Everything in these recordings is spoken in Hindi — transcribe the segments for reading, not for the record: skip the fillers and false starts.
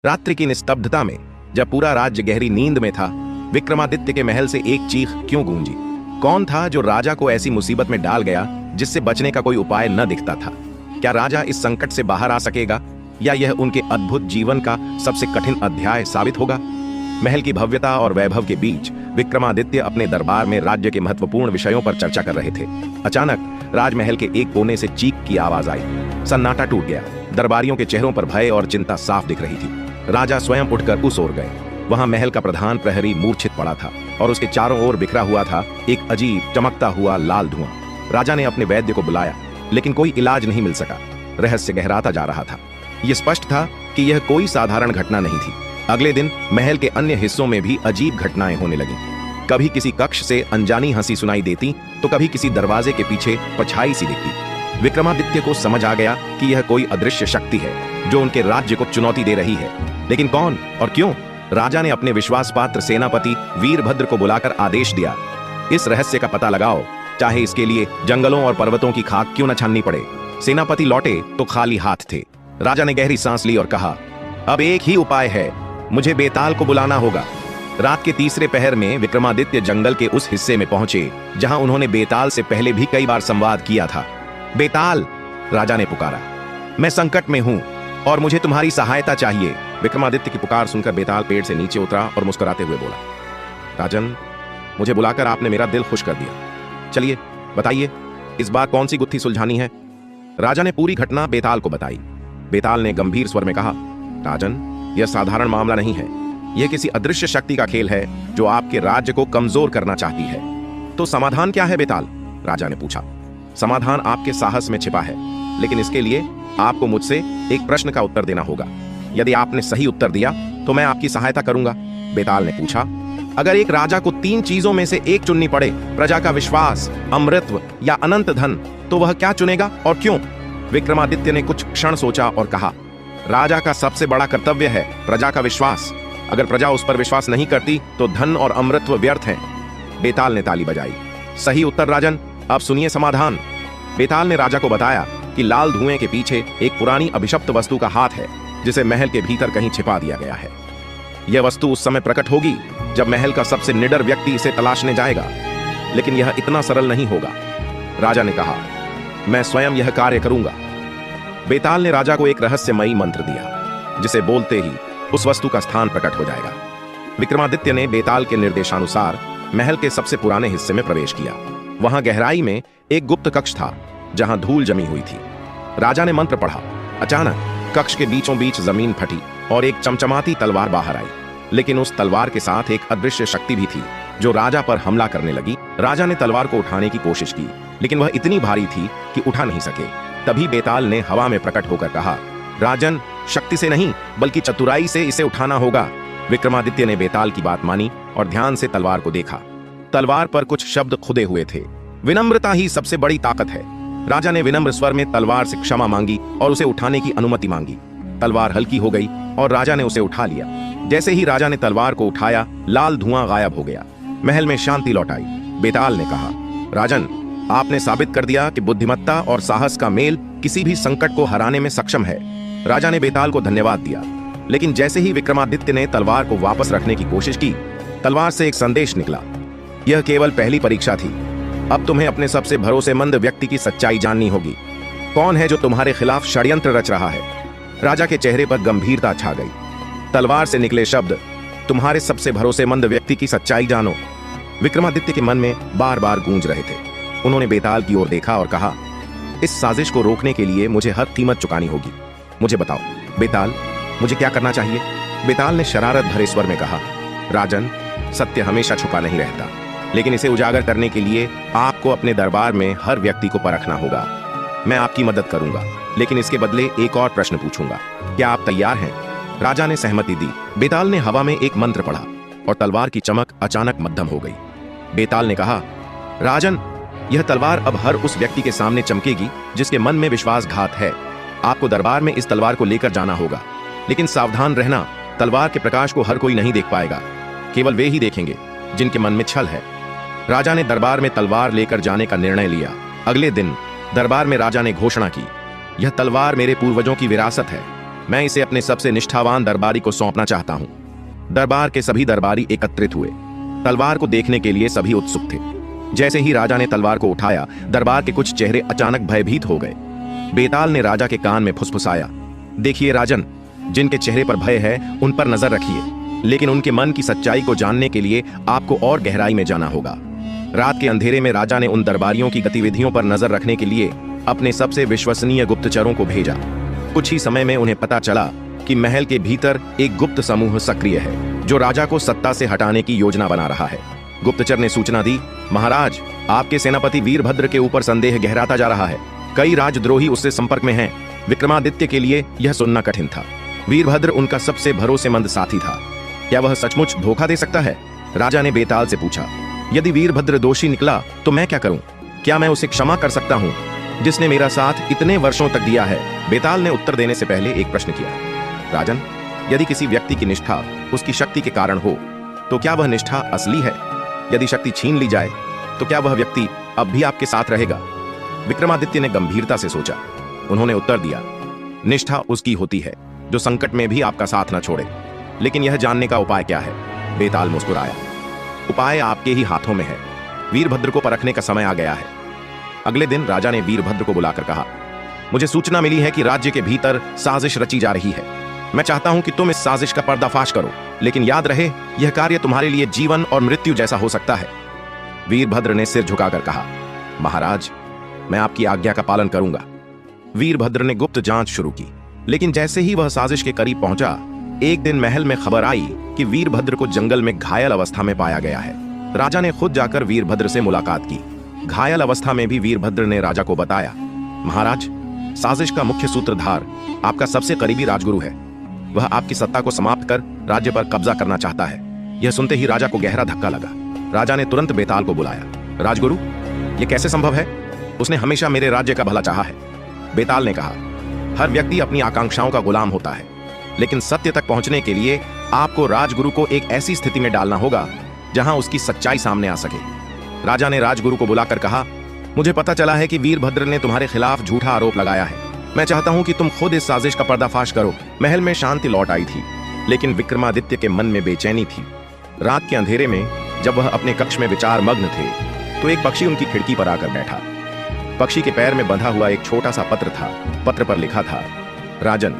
रात्रि की निस्तब्धता में जब पूरा राज्य गहरी नींद में था, विक्रमादित्य के महल से एक चीख क्यों गूंजी? कौन था जो राजा को ऐसी मुसीबत में डाल गया जिससे बचने का कोई उपाय न दिखता था? क्या राजा इस संकट से बाहर आ सकेगा या यह उनके अद्भुत जीवन का सबसे कठिन अध्याय साबित होगा? महल की भव्यता और वैभव के बीच विक्रमादित्य अपने दरबार में राज्य के महत्वपूर्ण विषयों पर चर्चा कर रहे थे। अचानक राजमहल के एक कोने से चीख की आवाज आई। सन्नाटा टूट गया। दरबारियों के चेहरों पर भय और चिंता साफ दिख रही थी। राजा स्वयं उठकर उस ओर गए। वहां महल का प्रधान प्रहरी मूर्छित पड़ा था और उसके चारों ओर बिखरा हुआ था एक अजीब चमकता हुआ लाल धुआं। राजा ने अपने वैद्य को बुलाया, लेकिन कोई इलाज नहीं मिल सका। रहस्य गहराता जा रहा था। यह स्पष्ट था कि यह कोई साधारण घटना नहीं थी। अगले दिन महल के अन्य हिस्सों में भी अजीब घटनाएं होने लगीं। कभी किसी कक्ष से अनजानी हंसी सुनाई देती तो कभी किसी दरवाजे के पीछे परछाई सी दिखती। विक्रमादित्य को समझ आ गया कि यह कोई अदृश्य शक्ति है जो उनके राज्य को चुनौती दे रही है। लेकिन कौन और क्यों? राजा ने अपने विश्वास पात्र सेनापति वीरभद्र को बुलाकर आदेश दिया, इस रहस्य का पता लगाओ, चाहे इसके लिए जंगलों और पर्वतों की खाक क्यों न छाननी पड़े। सेनापति लौटे तो खाली हाथ थे। राजा ने गहरी सांस ली और कहा, अब एक ही उपाय है, मुझे बेताल को बुलाना होगा। रात के तीसरे पहर में विक्रमादित्य जंगल के उस हिस्से में पहुंचे जहां उन्होंने बेताल से पहले भी कई बार संवाद किया था। बेताल, राजा ने पुकारा, मैं संकट में हूं और मुझे तुम्हारी सहायता चाहिए। विक्रमादित्य की पुकार सुनकर बेताल पेड़ से नीचे उतरा और मुस्कुराते हुए बोला, राजन, मुझे बुलाकर आपने मेरा दिल खुश कर दिया। चलिए बताइए, इस बार कौन सी गुत्थी सुलझानी है? राजा ने पूरी घटना बेताल को बताई। बेताल ने गंभीर स्वर में कहा, राजन, यह साधारण मामला नहीं है। यह किसी अदृश्य शक्ति का खेल है जो आपके राज्य को कमजोर करना चाहती है। तो समाधान क्या है बेताल? राजा ने पूछा। समाधान आपके साहस में छिपा है, लेकिन इसके लिए आपको मुझसे एक प्रश्न का उत्तर देना होगा। यदि आपने सही उत्तर दिया तो मैं आपकी सहायता करूंगा। बेताल ने पूछा, अगर एक राजा को 3 चीजों में से एक चुननी पड़े, प्रजा का विश्वास, अमृतत्व या अनंत धन, तो वह क्या चुनेगा और क्यों? विक्रमादित्य ने कुछ क्षण सोचा और कहा, राजा का सबसे बड़ा कर्तव्य है प्रजा का विश्वास। अगर प्रजा उस पर विश्वास नहीं करती तो धन और अमृतत्व व्यर्थ हैं। बेताल ने ताली बजाई। सही उत्तर राजन, अब सुनिए समाधान। बेताल ने राजा को बताया कि लाल धुएं के पीछे एक पुरानी अभिशप्त वस्तु का हाथ है जिसे महल के भीतर कहीं छिपा दिया गया है। यह वस्तु उस समय प्रकट होगी जब महल का सबसे निडर व्यक्ति इसे तलाशने जाएगा, लेकिन यह इतना सरल नहीं होगा। राजा ने कहा, मैं स्वयं यह कार्य करूंगा। बेताल ने राजा को एक रहस्यमयी मंत्र दिया जिसे बोलते ही उस वस्तु का स्थान प्रकट हो जाएगा। विक्रमादित्य ने बेताल के निर्देशानुसार महल के सबसे पुराने हिस्से में प्रवेश किया। वहां गहराई में एक गुप्त कक्ष था जहां धूल जमी हुई थी। राजा ने मंत्र पढ़ा। अचानक कक्ष के बीचों बीच जमीन फटी और एक चमचमाती तलवार बाहर आई। लेकिन उस तलवार के साथ एक अदृश्य शक्ति भी थी जो राजा पर हमला करने लगी। राजा ने तलवार को उठाने की कोशिश की, लेकिन वह इतनी भारी थी कि उठा नहीं सके। तभी बेताल ने हवा में प्रकट होकर कहा, राजन, शक्ति से नहीं बल्कि चतुराई से इसे उठाना होगा। विक्रमादित्य ने बेताल की बात मानी और ध्यान से तलवार को देखा। तलवार पर कुछ शब्द खुदे हुए थे, विनम्रता ही सबसे बड़ी ताकत है। राजा ने विनम्र स्वर में तलवार से क्षमा मांगी और उसे उठाने की अनुमति मांगी। तलवार हल्की हो गई और राजा ने उसे उठा लिया। जैसे ही राजा ने तलवार को उठाया, लाल धुआं गायब हो गया। महल में शांति लौट आई। बेताल ने कहा, राजन, आपने साबित कर दिया कि बुद्धिमत्ता और साहस का मेल किसी भी संकट को हराने में सक्षम है। राजा ने बेताल को धन्यवाद दिया, लेकिन जैसे ही विक्रमादित्य ने तलवार को वापस रखने की कोशिश की, तलवार से एक संदेश निकला, यह केवल पहली परीक्षा थी। अब तुम्हें अपने सबसे भरोसेमंद व्यक्ति की सच्चाई जाननी होगी। कौन है जो तुम्हारे खिलाफ षड्यंत्र रच रहा है? राजा के चेहरे पर गंभीरता छा गई। तलवार से निकले शब्द, तुम्हारे सबसे भरोसेमंद व्यक्ति की सच्चाई जानो, विक्रमादित्य के मन में बार बार गूंज रहे थे। उन्होंने बेताल की ओर देखा और कहा, इस साजिश को रोकने के लिए मुझे हर कीमत चुकानी होगी। मुझे बताओ बेताल, मुझे क्या करना चाहिए? बेताल ने शरारत भरे स्वर में कहा, राजन, सत्य हमेशा छुपा नहीं रहता, लेकिन इसे उजागर करने के लिए आपको अपने दरबार में हर व्यक्ति को परखना होगा। मैं आपकी मदद करूंगा, लेकिन इसके बदले एक और प्रश्न पूछूंगा। क्या आप तैयार हैं? राजा ने सहमति दी। बेताल ने हवा में एक मंत्र पढ़ा और तलवार की चमक अचानक मद्धम हो गई। बेताल ने कहा, राजन, यह तलवार अब हर उस व्यक्ति के सामने चमकेगी जिसके मन में विश्वासघात है। आपको दरबार में इस तलवार को लेकर जाना होगा, लेकिन सावधान रहना, तलवार के प्रकाश को हर कोई नहीं देख पाएगा। केवल वे ही देखेंगे जिनके मन में छल है। राजा ने दरबार में तलवार लेकर जाने का निर्णय लिया। अगले दिन दरबार में राजा ने घोषणा की, यह तलवार मेरे पूर्वजों की विरासत है। मैं इसे अपने सबसे निष्ठावान दरबारी को सौंपना चाहता हूं। दरबार के सभी दरबारी एकत्रित हुए। तलवार को देखने के लिए सभी उत्सुक थे। जैसे ही राजा ने तलवार को उठाया, दरबार के कुछ चेहरे अचानक भयभीत हो गए। बेताल ने राजा के कान में फुसफुसाया, देखिए राजन, जिनके चेहरे पर भय है उन पर नजर रखिए, लेकिन उनके मन की सच्चाई को जानने के लिए आपको और गहराई में जाना होगा। रात के अंधेरे में राजा ने उन दरबारियों की गतिविधियों पर नजर रखने के लिए अपने सबसे विश्वसनीय गुप्तचरों को भेजा। कुछ ही समय में उन्हें पता चला कि महल के भीतर एक गुप्त समूह सक्रिय है जो राजा को सत्ता से हटाने की योजना बना रहा है। गुप्तचर ने सूचना दी, महाराज, आपके सेनापति वीरभद्र के ऊपर संदेह गहराता जा रहा है। कई राजद्रोही उससे संपर्क में हैं। विक्रमादित्य के लिए यह सुनना कठिन था। वीरभद्र उनका सबसे भरोसेमंद साथी था। क्या वह सचमुच धोखा दे सकता है? राजा ने बेताल से पूछा। यदि वीरभद्र दोषी निकला तो मैं क्या करूं? क्या मैं उसे क्षमा कर सकता हूं जिसने मेरा साथ इतने वर्षों तक दिया है? बेताल ने उत्तर देने से पहले एक प्रश्न किया। राजन, यदि किसी व्यक्ति की निष्ठा उसकी शक्ति के कारण हो तो क्या वह निष्ठा असली है? यदि शक्ति छीन ली जाए तो क्या वह व्यक्ति अब भी आपके साथ रहेगा? विक्रमादित्य ने गंभीरता से सोचा। उन्होंने उत्तर दिया, निष्ठा उसकी होती है जो संकट में भी आपका साथ न छोड़े। लेकिन यह जानने का उपाय क्या है? बेताल मुस्कुराया। उपाय आपके ही हाथों में है। वीरभद्र को परखने का समय आ गया है। अगले दिन राजा ने वीरभद्र को बुलाकर कहा, मुझे सूचना मिली है कि राज्य के भीतर साजिश रची जा रही है। मैं चाहता हूं कि तुम इस साजिश का पर्दाफाश करो, लेकिन याद रहे यह कार्य तुम्हारे लिए जीवन और मृत्यु जैसा हो सकता है। वीरभद्र ने सिर झुकाकर कहा, महाराज, मैं आपकी आज्ञा का पालन करूंगा। वीरभद्र ने गुप्त जांच शुरू की, लेकिन जैसे ही वह साजिश के करीब पहुंचा, एक दिन महल में खबर आई कि वीरभद्र को जंगल में घायल अवस्था में पाया गया है। राजा ने खुद जाकर वीरभद्र से मुलाकात की। घायल अवस्था में भी वीरभद्र ने राजा को बताया, महाराज, साजिश का मुख्य सूत्रधार आपका सबसे करीबी राजगुरु है। वह आपकी सत्ता को समाप्त कर राज्य पर कब्जा करना चाहता है। यह सुनते ही राजा को गहरा धक्का लगा। राजा ने तुरंत बेताल को बुलाया। राजगुरु, यह कैसे संभव है? उसने हमेशा मेरे राज्य का भला चाहा है। बेताल ने कहा, हर व्यक्ति अपनी आकांक्षाओं का गुलाम होता है, लेकिन सत्य तक पहुंचने के लिए आपको राजगुरु को एक ऐसी स्थिति में डालना होगा जहां उसकी सच्चाई सामने आ सके। राजा ने राजगुरु को बुलाकर कहा, मुझे पता चला है कि वीरभद्र ने तुम्हारे खिलाफ झूठा आरोप लगाया है। मैं चाहता हूं कि तुम खुद इस साजिश का पर्दाफाश करो। महल में शांति लौट आई थी, लेकिन विक्रमादित्य के मन में बेचैनी थी। रात के अंधेरे में जब वह अपने कक्ष में विचार मग्न थे तो एक पक्षी उनकी खिड़की पर आकर बैठा। पक्षी के पैर में बंधा हुआ एक छोटा सा पत्र था। पत्र पर लिखा था, राजन,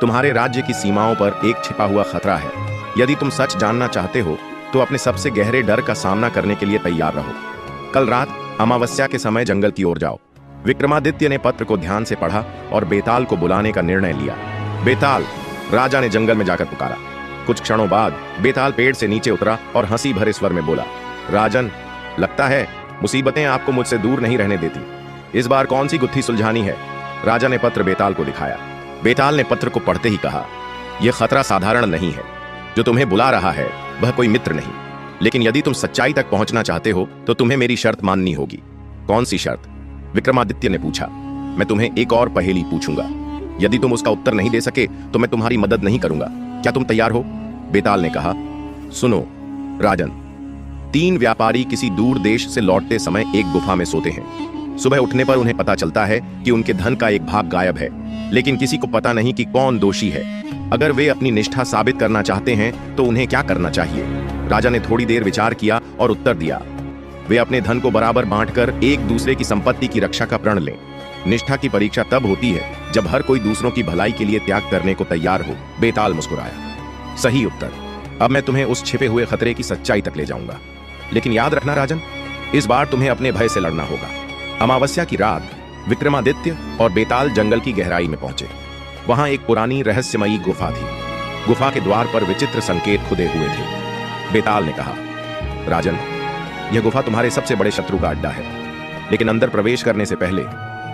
तुम्हारे राज्य की सीमाओं पर एक छिपा हुआ खतरा है। यदि तुम सच जानना चाहते हो तो अपने सबसे गहरे डर का सामना करने के लिए तैयार रहो। कल रात अमावस्या के समय जंगल की ओर जाओ। विक्रमादित्य ने पत्र को ध्यान से पढ़ा और बेताल को बुलाने का निर्णय लिया। बेताल, राजा ने जंगल में जाकर पुकारा। कुछ क्षणों बाद बेताल पेड़ से नीचे उतरा और हंसी भरे स्वर में बोला, राजन, लगता है मुसीबतें आपको मुझसे दूर नहीं रहने देती। इस बार कौन सी गुत्थी सुलझानी है? राजा ने पत्र बेताल को दिखाया। बेताल ने पत्र को पढ़ते ही कहा, यह खतरा साधारण नहीं है। जो तुम्हें बुला रहा है वह कोई मित्र नहीं, लेकिन यदि तुम सच्चाई तक पहुंचना चाहते हो तो तुम्हें मेरी शर्त माननी होगी। कौन सी शर्त? विक्रमादित्य ने पूछा। मैं तुम्हें एक और पहेली पूछूंगा। यदि तुम उसका उत्तर नहीं दे सके तो मैं तुम्हारी मदद नहीं करूंगा। क्या तुम तैयार हो? बेताल ने कहा, सुनो राजन, 3 व्यापारी किसी दूर देश से लौटते समय एक गुफा में सोते हैं। सुबह उठने पर उन्हें पता चलता है कि उनके धन का एक भाग गायब है, लेकिन किसी को पता नहीं कि कौन दोषी है। अगर वे अपनी निष्ठा साबित करना चाहते हैं तो उन्हें क्या करना चाहिए? राजा ने थोड़ी देर विचार किया और उत्तर दिया, वे अपने धन को बराबर बांटकर एक दूसरे की संपत्ति की रक्षा का प्रण लें। निष्ठा की परीक्षा तब होती है जब हर कोई दूसरों की भलाई के लिए त्याग करने को तैयार हो। बेताल मुस्कुराया। सही उत्तर। अब मैं तुम्हें उस छिपे हुए खतरे की सच्चाई तक ले जाऊंगा, लेकिन याद रखना राजन, इस बार तुम्हें अपने भय से लड़ना होगा। अमावस्या की रात विक्रमादित्य और बेताल जंगल की गहराई में पहुंचे। वहां एक पुरानी रहस्यमयी गुफा थी। गुफा के द्वार पर विचित्र संकेत खुदे हुए थे। बेताल ने कहा, राजन, यह गुफा तुम्हारे सबसे बड़े शत्रु का अड्डा है, लेकिन अंदर प्रवेश करने से पहले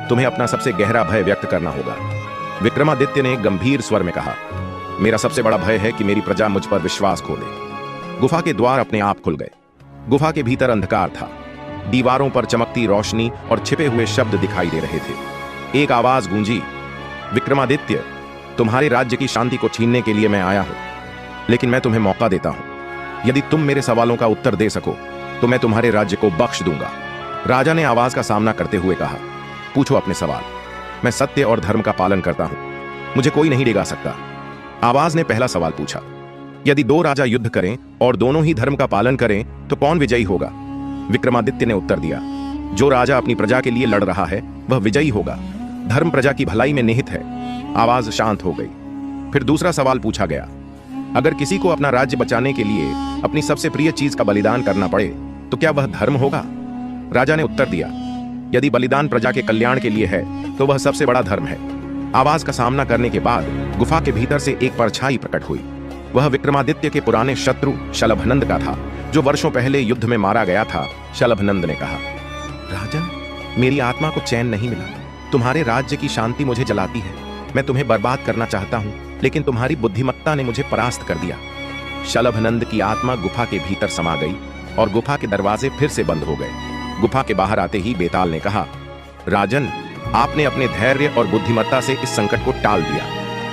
तुम्हें अपना सबसे गहरा भय व्यक्त करना होगा। विक्रमादित्य ने गंभीर स्वर में कहा, मेरा सबसे बड़ा भय है कि मेरी प्रजा मुझ पर विश्वास खो दे। गुफा के द्वार अपने आप खुल गए। गुफा के भीतर अंधकार था। दीवारों पर चमकती रोशनी और छिपे हुए शब्द दिखाई दे रहे थे। एक आवाज गूंजी, विक्रमादित्य, तुम्हारे राज्य की शांति को छीनने के लिए मैं आया हूं, लेकिन मैं तुम्हें मौका देता हूं। यदि तुम मेरे सवालों का उत्तर दे सको तो मैं तुम्हारे राज्य को बख्श दूंगा। राजा ने आवाज का सामना करते हुए कहा, पूछो अपने सवाल। मैं सत्य और धर्म का पालन करता हूं। मुझे कोई नहीं डिगा सकता। आवाज ने पहला सवाल पूछा। यदि दो राजा युद्ध करें और दोनों ही धर्म का पालन करें तो कौन विजयी होगा? विक्रमादित्य ने उत्तर दिया, जो राजा अपनी प्रजा के लिए लड़ रहा है वह विजयी होगा। धर्म प्रजा की भलाई में निहित है। आवाज शांत हो गई। फिर दूसरा सवाल पूछा गया, अगर किसी को अपना राज्य बचाने के लिए अपनी सबसे प्रिय चीज का बलिदान करना पड़े तो क्या वह धर्म होगा? राजा ने उत्तर दिया, यदि बलिदान प्रजा के कल्याण के लिए है तो वह सबसे बड़ा धर्म है। आवाज का सामना करने के बाद गुफा के भीतर से एक परछाई प्रकट हुई। वह विक्रमादित्य के पुराने शत्रु शलभनंद का था, जो वर्षों पहले युद्ध में मारा गया था। शलभनंद ने कहा, राजन, मेरी आत्मा को चैन नहीं मिला। तुम्हारे राज्य की शांति मुझे जलाती है। मैं तुम्हें बर्बाद करना चाहता हूं, लेकिन तुम्हारी बुद्धिमत्ता ने मुझे परास्त कर दिया। शलभनंद की आत्मा गुफा के भीतर समा गई और गुफा के दरवाजे फिर से बंद हो गए। गुफा के बाहर आते ही बेताल ने कहा, राजन, आपने अपने धैर्य और बुद्धिमत्ता से इस संकट को टाल दिया,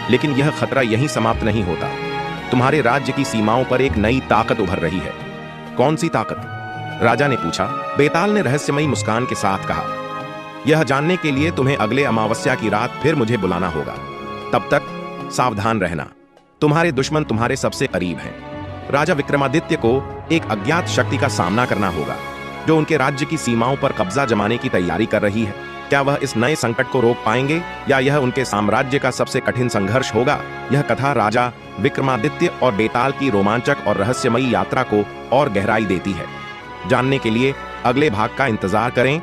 लेकिन यह खतरा यहीं समाप्त नहीं होता। तुम्हारे राज्य की सीमाओं पर एक नई ताकत उभर रही है। कौन सी ताकत? राजा ने पूछा। बेताल ने रहस्यमयी मुस्कान के साथ कहा, यह जानने के लिए तुम्हें अगले अमावस्या की रात फिर मुझे बुलाना होगा। तब तक सावधान रहना, तुम्हारे दुश्मन तुम्हारे सबसे करीब हैं। राजा विक्रमादित्य को एक अज्ञात शक्ति का सामना करना होगा, जो उनके राज्य की सीमाओं पर कब्जा जमाने की तैयारी कर रही है। क्या वह इस नए संकट को रोक पाएंगे या यह उनके साम्राज्य का सबसे कठिन संघर्ष होगा? यह कथा राजा विक्रमादित्य और बेताल की रोमांचक और रहस्यमयी यात्रा को और गहराई देती है। जानने के लिए अगले भाग का इंतजार करें।